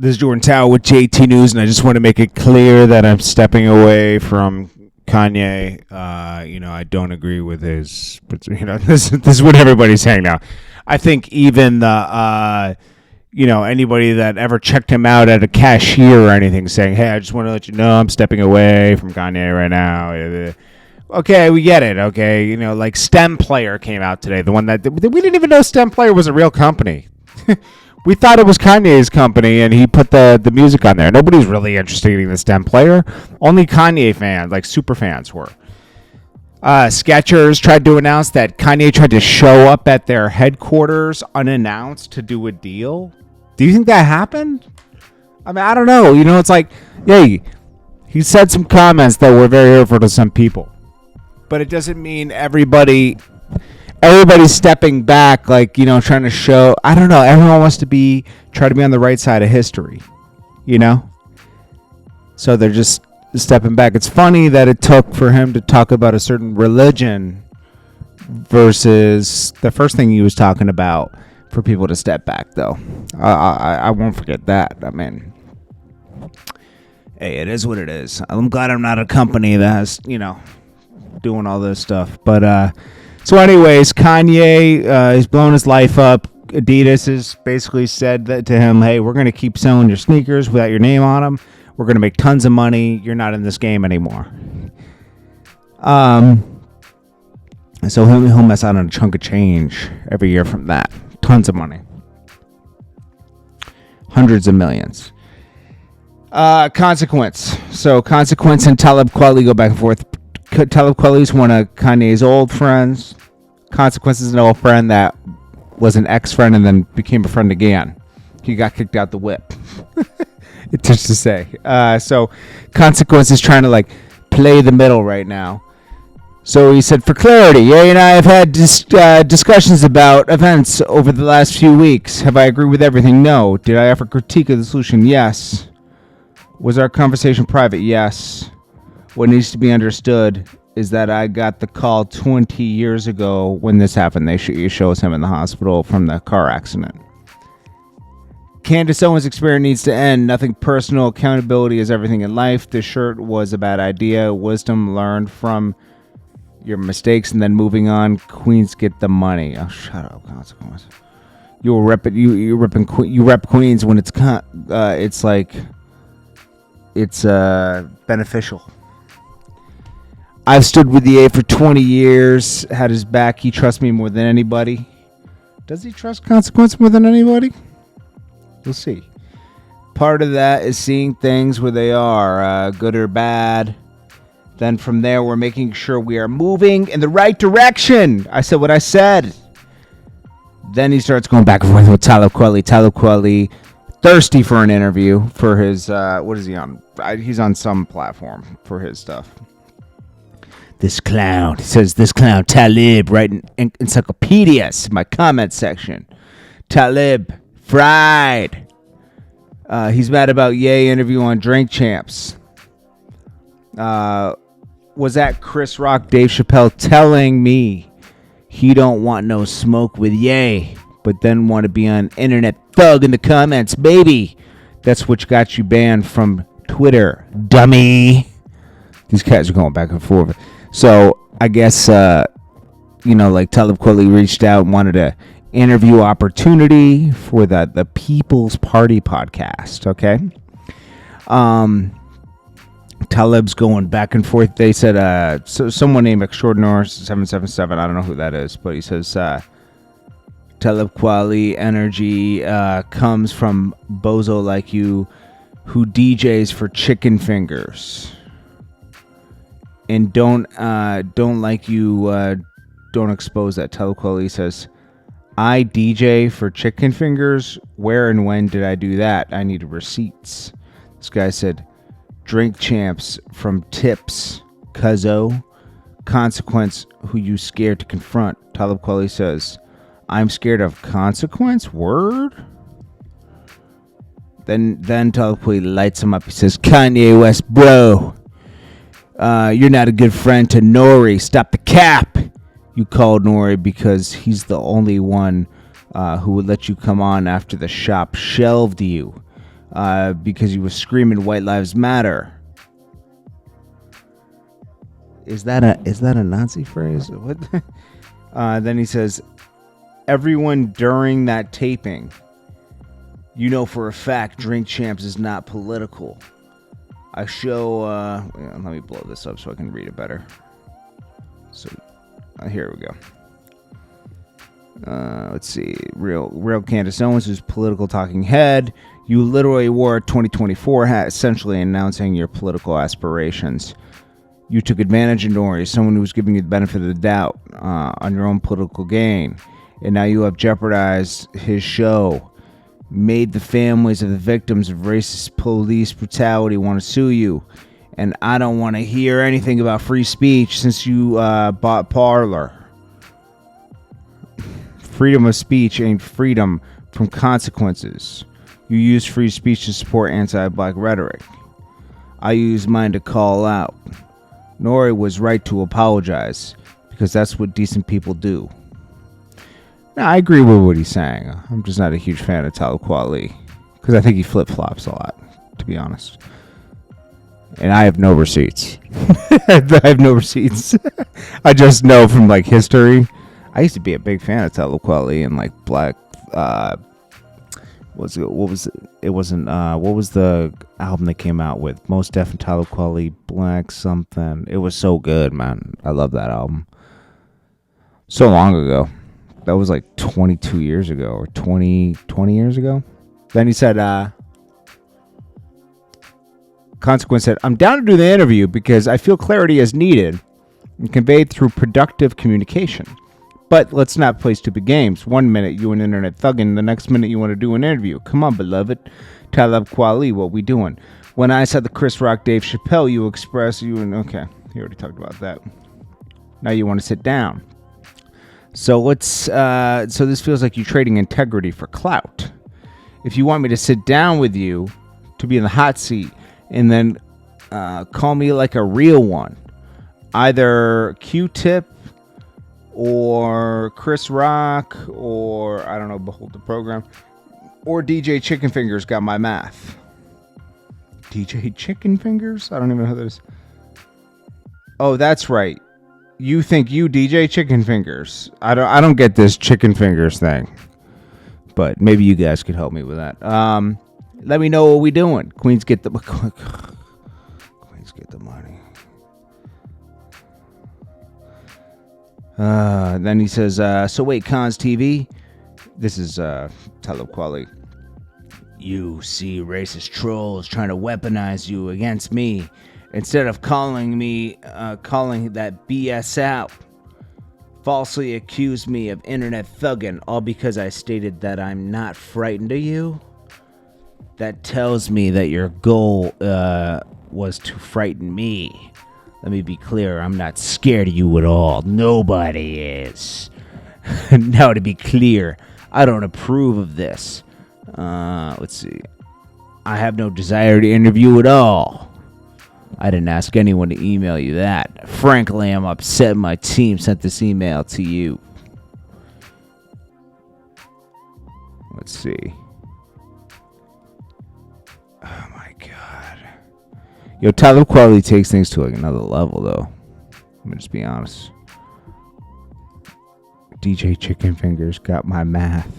This is Jordan Tower with JT News, and I just want to make it clear that I'm stepping away from Kanye. I don't agree with his, but this is what everybody's saying now. I think even the, anybody that ever checked him out at a cashier or anything saying, hey, I just want to let you know I'm stepping away from Kanye right now. Okay, we get it. Okay, like STEM Player came out today. The one that we didn't even know STEM Player was a real company. We thought it was Kanye's company, and he put the music on there. Nobody's really interested in the STEM Player. Only Kanye fans, like super fans, were. Skechers tried to announce that Kanye tried to show up at their headquarters unannounced to do a deal. Do you think that happened? I mean, I don't know. It's like, hey, he said some comments that were very hurtful to some people. But it doesn't mean everybody's stepping back, like, trying to show. I don't know. Everyone wants to try to be on the right side of history, So they're just stepping back. It's funny that it took for him to talk about a certain religion versus the first thing he was talking about for people to step back, though. I won't forget that. I mean, hey, it is what it is. I'm glad I'm not a company that has, doing all this stuff. But, so anyways, Kanye has blown his life up. Adidas has basically said that to him, hey, we're going to keep selling your sneakers without your name on them. We're going to make tons of money. You're not in this game anymore. So he'll mess out on a chunk of change every year from that. Tons of money. Hundreds of millions. Consequence. So Consequence and Talib Kweli go back and forth. Talib Kweli is one of Kanye's old friends. Consequence is an old friend that was an ex-friend and then became a friend again. He got kicked out the whip. It's just to say. So Consequence is trying to play the middle right now. So he said, for clarity, Ye and I have had discussions about events over the last few weeks. Have I agreed with everything? No. Did I offer critique of the solution? Yes. Was our conversation private? Yes. What needs to be understood is that I got the call 20 years ago when this happened. It shows him in the hospital from the car accident. Candace Owens' experience needs to end. Nothing personal. Accountability is everything in life. This shirt was a bad idea. Wisdom learned from your mistakes and then moving on. Queens get the money. Oh, shut up, Consequence. You rep Queens when it's beneficial. I've stood with the A for 20 years, had his back. He trusts me more than anybody. Does he trust Consequence more than anybody? We'll see. Part of that is seeing things where they are, good or bad. Then from there, we're making sure we are moving in the right direction. I said what I said. Then he starts going back and forth with Talib Kweli. Talib Kweli, thirsty for an interview for his, what is he on? He's on some platform for his stuff. This clown, he says, this clown, Talib, writing encyclopedias in my comment section. Talib, fried. He's mad about Ye interview on Drink Champs. Was that Chris Rock, Dave Chappelle telling me he don't want no smoke with Ye, but then want to be on internet thug in the comments, baby. That's what got you banned from Twitter, dummy. These guys are going back and forth. So I guess, Talib Kweli reached out and wanted an interview opportunity for the People's Party podcast. Okay. Talib's going back and forth. They said, someone named Extraordinaire 777. I don't know who that is, but he says, Talib Kweli energy comes from bozo like you who DJs for chicken fingers. And don't expose that. Talib Kweli says, I DJ for chicken fingers. Where and when did I do that? I need receipts. This guy said, Drink Champs from Tips, Cuzzo. Consequence, who you scared to confront. Talib Kweli says, I'm scared of Consequence? Word? Then Talib Kweli lights him up. He says, Kanye West, bro. You're not a good friend to Nori. Stop the cap. You called Nori because he's the only one who would let you come on after the shop shelved you. because he was screaming "White Lives Matter." Is that a Nazi phrase? What? Then he says, "Everyone during that taping, you know for a fact, Drink Champs is not political. I show. Let me blow this up so I can read it better. So here we go. Let's see. Real Candace Owens, who's political talking head. You literally wore a 2024 hat, essentially announcing your political aspirations. You took advantage of Nori, someone who was giving you the benefit of the doubt on your own political gain. And now you have jeopardized his show, made the families of the victims of racist police brutality want to sue you. And I don't want to hear anything about free speech since you bought Parler. Freedom of speech ain't freedom from consequences. You use free speech to support anti-black rhetoric. I use mine to call out. Nori was right to apologize because that's what decent people do. Now, I agree with what he's saying. I'm just not a huge fan of Talib Kweli because I think he flip-flops a lot, to be honest. And I have no receipts. I have no receipts. I just know from like history. I used to be a big fan of Talib Kweli and like Black. What was the album they came out with? Most Def and Talib Kweli, Black something. It was so good, man. I love that album. So long ago. That was like 22 years ago or 20 years ago. Then he said, Consequence said, I'm down to do the interview because I feel clarity is needed and conveyed through productive communication. But let's not play stupid games. 1 minute you an internet thuggin', the next minute you want to do an interview. Come on, beloved. Talib Kweli, what we doing? When I said the Chris Rock, Dave Chappelle, you express okay, you already talked about that. Now you want to sit down. So so this feels like you're trading integrity for clout. If you want me to sit down with you, to be in the hot seat, and then call me like a real one, either Q-Tip or Chris Rock or, I don't know, Behold the Program, or DJ Chicken Fingers got my math. DJ Chicken Fingers? I don't even know who that is. Oh, that's right. You think you DJ Chicken Fingers. I don't get this Chicken Fingers thing. But maybe you guys could help me with that. Let me know what we doing. Queens get the money. Then he says, so wait, Cons TV. This is Talib Kweli. You see racist trolls trying to weaponize you against me. Instead of calling that BS out, falsely accused me of internet thugging, all because I stated that I'm not frightened of you. That tells me that your goal was to frighten me. Let me be clear, I'm not scared of you at all. Nobody is. Now to be clear, I don't approve of this. Let's see. I have no desire to interview at all. I didn't ask anyone to email you that. Frankly, I'm upset my team sent this email to you. Let's see. Oh my God. Yo, Talib Kweli takes things to like another level, though. Let me just be honest. DJ Chicken Fingers got my math.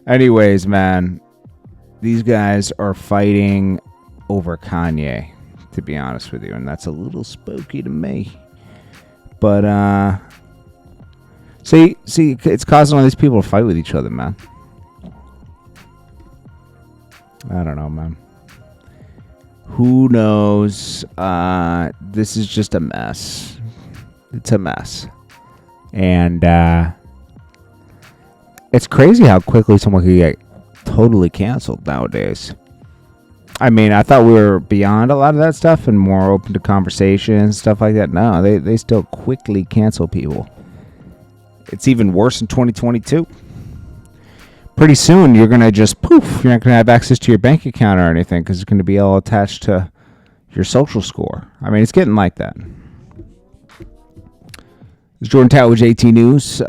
Anyways, man. These guys are fighting over Kanye, to be honest with you, and that's a little spooky to me. But see, it's causing all these people to fight with each other, man. I don't know, man. Who knows? This is just a mess. It's a mess, and it's crazy how quickly someone can get totally canceled nowadays. I mean, I thought we were beyond a lot of that stuff and more open to conversation, stuff like that. No, they still quickly cancel people. It's even worse in 2022. Pretty soon, you're going to just poof. You're not going to have access to your bank account or anything because it's going to be all attached to your social score. I mean, it's getting like that. It's Jordan Tower with JT News.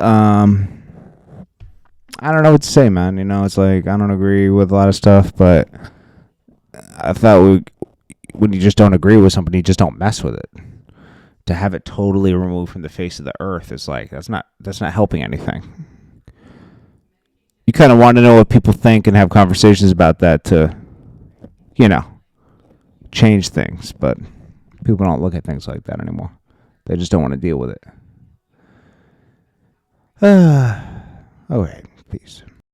I don't know what to say, man. It's like I don't agree with a lot of stuff, but I thought when you just don't agree with somebody, you just don't mess with it. To have it totally removed from the face of the earth is like that's not helping anything. You kind of want to know what people think and have conversations about that to, you know, change things, but people don't look at things like that anymore. They just don't want to deal with it. All right, peace.